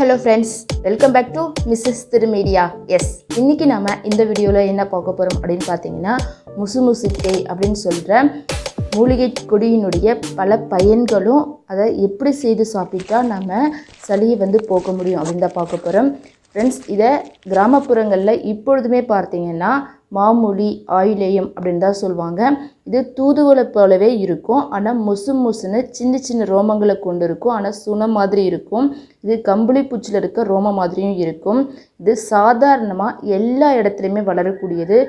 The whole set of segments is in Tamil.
Hello friends, welcome back to Mrs Thirumedia. இன்றைக்கி நம்ம இந்த வீடியோவில் என்ன பார்க்க போகிறோம் அப்படின்னு பார்த்தீங்கன்னா, முசுமுசுக்கை அப்படின்னு சொல்கிற மூலிகை கொடியினுடைய பல பயன்களும் அதை எப்படி செய்து சாப்பிட்டா நம்ம சளியை போக்க முடியும் அப்படின்னு தான் பார்க்க போகிறோம். ஃப்ரெண்ட்ஸ், இதை கிராமப்புறங்களில் இப்பொழுதுமே பார்த்தீங்கன்னா மாமூலி ஆயிலேயம் அப்படின்னு தான் சொல்லுவாங்க. இது தூதுவளை போலவே இருக்கும், ஆனால் முசுன்னு சின்ன சின்ன ரோமங்களை கொண்டு இருக்கும். ஆனால் சுனம் மாதிரி இருக்கும். இது கம்பளி பூச்சில் இருக்க ரோமம் மாதிரியும் இருக்கும். இது சாதாரணமாக எல்லா இடத்துலையுமே வளரக்கூடியது.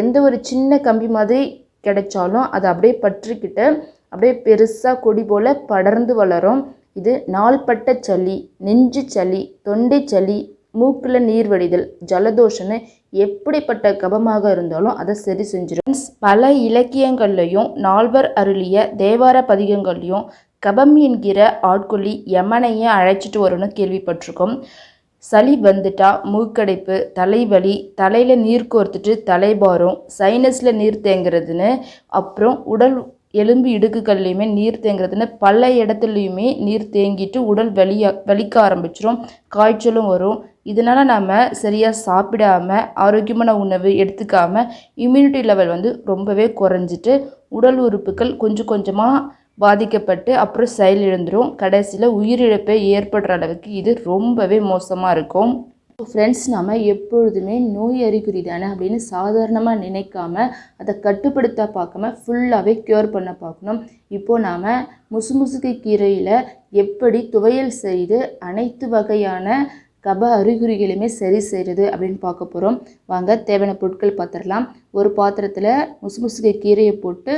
எந்த ஒரு சின்ன கம்பி மாதிரி கிடைச்சாலும் அதை அப்படியே பற்றிக்கிட்டு அப்படியே பெருசாக கொடி போல் படர்ந்து வளரும். இது நாள்பட்ட சளி, நெஞ்சு சளி, தொண்டை சளி, மூக்கில் நீர் வடிதல், ஜலதோஷன்னு எப்படிப்பட்ட கபமாக இருந்தாலும் அதை சரி செஞ்சிடும். பல இலக்கியங்கள்லையும் நால்வர் அருளிய தேவார பதிகங்கள்லையும் கபம் என்கிற ஆட்கொல்லி யமனையே அழைச்சிட்டு வரும்னு கேள்விப்பட்டிருக்கோம். சளி வந்துட்டா மூக்கடைப்பு, தலைவலி, தலையில் நீர் கோர்த்துட்டு தலைபாரம், சைனஸில் நீர் தேங்குறதுன்னு, அப்புறம் உடல் எலும்பு இடுக்குகள்லையுமே நீர் தேங்குறதுன்னு பல இடத்துலையுமே நீர் தேங்கிட்டு உடல் வலிக்க ஆரம்பிச்சிடும். காய்ச்சலும் வரும். இதனால் நம்ம சரியாக சாப்பிடாமல் ஆரோக்கியமான உணவு எடுத்துக்காமல் இம்யூனிட்டி லெவல் ரொம்பவே குறைஞ்சிட்டு உடல் உறுப்புகள் கொஞ்சம் கொஞ்சமாக பாதிக்கப்பட்டு அப்புறம் செயலிழந்துடும். கடைசியில் உயிரிழப்பை ஏற்படுற அளவுக்கு இது ரொம்பவே மோசமாக இருக்கும். ஃப்ரெண்ட்ஸ், நம்ம எப்பொழுதுமே நோய் அறிகுறி தானே அப்படின்னு சாதாரணமாக நினைக்காம அதை கட்டுப்படுத்த பார்க்காம ஃபுல்லாகவே க்யூர் பண்ண பார்க்கணும். இப்போது நாம் முசுமுசுக்கை கீரையில் எப்படி துவையல் செய்து அனைத்து வகையான கப அறிகுறிகளையுமே சரி செய்கிறது அப்படின்னு பார்க்க போகிறோம். வாங்க, தேவையான பொருட்கள் பார்த்துடலாம். ஒரு பாத்திரத்தில் முசுமுசுக்கை கீரையை போட்டு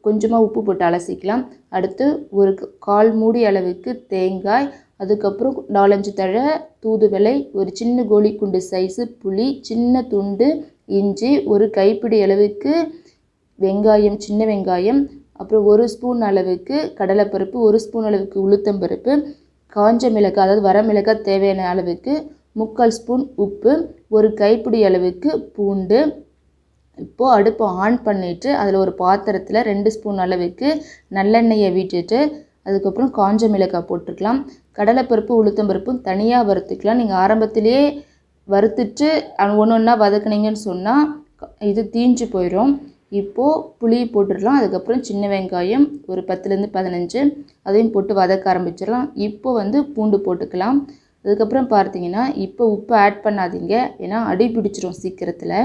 கொஞ்சமாக உப்பு போட்டு அலசிக்கலாம். அடுத்து ஒரு 1/4 மூடி அளவுக்கு தேங்காய், அதுக்கப்புறம் 4-5 தழை தூதுவளை, ஒரு சின்ன கோழி குண்டு சைஸு புளி, சின்ன துண்டு இஞ்சி, ஒரு கைப்பிடி அளவுக்கு வெங்காயம், சின்ன வெங்காயம், அப்புறம் 1 ஸ்பூன் அளவுக்கு கடலைப்பருப்பு, 1 ஸ்பூன் அளவுக்கு உளுத்தம்பருப்பு, காஞ்ச மிளகாய் அதாவது வரமிளகாய் தேவையான அளவுக்கு, 3/4 ஸ்பூன் உப்பு, ஒரு கைப்பிடி அளவுக்கு பூண்டு. இப்போது அடுப்பை ஆன் பண்ணிவிட்டு அதில் ஒரு பாத்திரத்தில் 2 ஸ்பூன் அளவுக்கு நல்லெண்ணெயை விட்டுட்டு அதுக்கப்புறம் காஞ்ச மிளகாய் போட்டுக்கலாம். கடலைப்பருப்பு உளுத்தம்பருப்பும் தனியாக வறுத்துக்கலாம். நீங்கள் ஆரம்பத்திலேயே வறுத்துட்டு ஒன்று ஒன்றா வதக்குனீங்கன்னு சொன்னால் இது தீஞ்சு போயிடும். இப்போது புளி போட்டுடலாம். அதுக்கப்புறம் சின்ன வெங்காயம் ஒரு 10லேருந்து 15 அதையும் போட்டு வதக்க ஆரம்பிச்சிடலாம். இப்போது பூண்டு போட்டுக்கலாம். அதுக்கப்புறம் பார்த்தீங்கன்னா இப்போ உப்பு ஆட் பண்ணாதீங்க, ஏன்னா அடி பிடிச்சிரும் சீக்கிரத்தில்.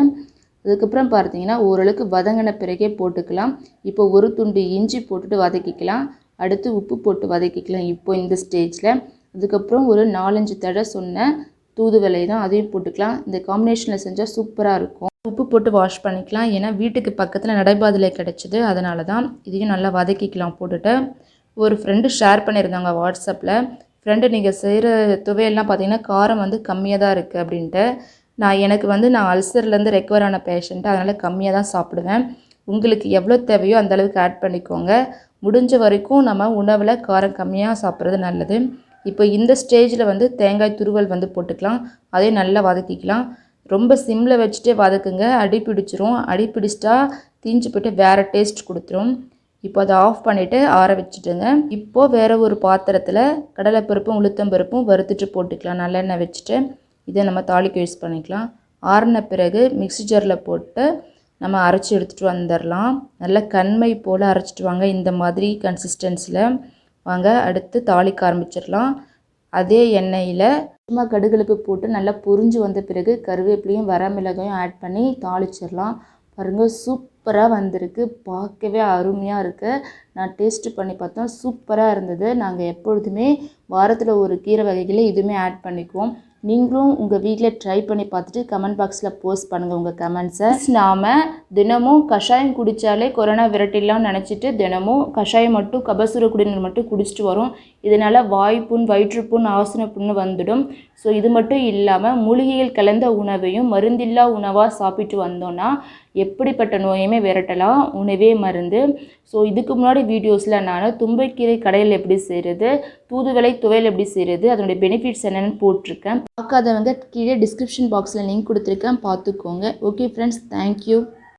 அதுக்கப்புறம் பார்த்தீங்கன்னா ஓரளவுக்கு வதங்கின பிறகே போட்டுக்கலாம். இப்போ ஒரு துண்டு இஞ்சி போட்டுட்டு வதக்கிக்கலாம். அடுத்து உப்பு போட்டு வதக்கிக்கலாம் இப்போ இந்த ஸ்டேஜில். அதுக்கப்புறம் ஒரு 4-5 தடவை சொன்ன தூதுவளை தான், அதையும் போட்டுக்கலாம். இந்த காம்பினேஷனில் செஞ்சால் சூப்பராக இருக்கும். உப்பு போட்டு வாஷ் பண்ணிக்கலாம், ஏன்னா வீட்டுக்கு பக்கத்தில் நடைபாதையில கிடச்சிது, அதனால தான். இதையும் நல்லா வதக்கிக்கலாம் போட்டுட்டு. ஒரு ஃப்ரெண்டு ஷேர் பண்ணியிருந்தாங்க வாட்ஸ்அப்பில், ஃப்ரெண்டு நீங்கள் செய்கிற துவையெல்லாம் பார்த்தீங்கன்னா காரம் கம்மியாக தான் இருக்குது அப்படின்ட்டு. நான் அல்சர்லேருந்து ரெக்கவர் ஆன பேஷண்ட்டு, அதனால் கம்மியாக தான் சாப்பிடுவேன். உங்களுக்கு எவ்வளோ தேவையோ அந்தளவுக்கு ஆட் பண்ணிக்கோங்க. முடிஞ்ச வரைக்கும் நம்ம உணவில் காரம் கம்மியாக சாப்பிட்றது நல்லது. இப்போ இந்த ஸ்டேஜில் தேங்காய் துருவல் போட்டுக்கலாம். அதையும் நல்லா வதக்கிக்கலாம். ரொம்ப சிம்மில் வச்சுட்டே வதக்குங்க, அடி பிடிச்சிரும். அடி பிடிச்சிட்டா தீஞ்சு போய்ட்டு வேறு டேஸ்ட் கொடுத்துரும். இப்போ அதை ஆஃப் பண்ணிவிட்டு ஆற வச்சுட்டுங்க. இப்போது வேறு ஒரு பாத்திரத்தில் கடலைப்பருப்பும் உளுத்தம்பருப்பும் வறுத்துட்டு போட்டுக்கலாம். நல்லெண்ணெய் வச்சுட்டு இதை நம்ம தாளிக்கு யூஸ் பண்ணிக்கலாம். ஆறின பிறகு மிக்ஸி ஜாரில் போட்டு நம்ம அரைச்சி எடுத்துகிட்டு வந்துடலாம். நல்லா கண்மை போல் அரைச்சிட்டு வாங்க, இந்த மாதிரி கன்சிஸ்டன்சியில் வாங்க. அடுத்து தாளிக்க ஆரம்பிச்சிடலாம். அதே எண்ணெயில் சும்மா கடுகடுப்பு போட்டு நல்லா பொரிஞ்சு வந்த பிறகு கருவேப்பிலையும் வரமிளகாயும் ஆட் பண்ணி தாளிச்சிடலாம். பாருங்கள், சூப்பராக வந்திருக்கு. பார்க்கவே அருமையாக இருக்குது. நான் டேஸ்ட்டு பண்ணி பார்த்தோம், சூப்பராக இருந்தது. நாங்கள் எப்பொழுதுமே வாரத்தில் ஒரு கீரை வகைகளை இதுவுமே ஆட் பண்ணிக்குவோம். நீங்களும் உங்கள் வீட்டில் ட்ரை பண்ணி பார்த்துட்டு கமெண்ட் பாக்ஸில் போஸ்ட் பண்ணுங்கள் உங்கள் கமெண்ட்ஸை. நாம் தினமும் கஷாயம் குடித்தாலே கொரோனா விரட்டிடலாம்னு நினச்சிட்டு தினமும் கஷாயம் மட்டும் கபசுர குடிநீர் மட்டும் குடிச்சிட்டு வரோம். இதனால் வாய்ப்புண், வயிற்றுப்புண், ஆசன புண்ணு வந்துடும். ஸோ இது மட்டும் இல்லாமல் மூலிகைகள் கலந்த உணவையும் மருந்தில்லா உணவாக சாப்பிட்டு வந்தோன்னா எப்படிப்பட்ட நோயுமே விரட்டலாம். உணவே மருந்து. ஸோ இதுக்கு முன்னாடி வீடியோஸில் நான் தும்பைக்கீரை கடையில் எப்படி செய்கிறது, தூதுவளை துவையல் எப்படி செய்கிறது, அதனுடைய பெனிஃபிட்ஸ் என்னென்னு போட்டிருக்கேன். பார்க்காதவங்க கீழே டிஸ்கிரிப்ஷன் பாக்ஸில் லிங்க் கொடுத்துருக்கேன், பார்த்துக்கோங்க. Okay friends, thank you.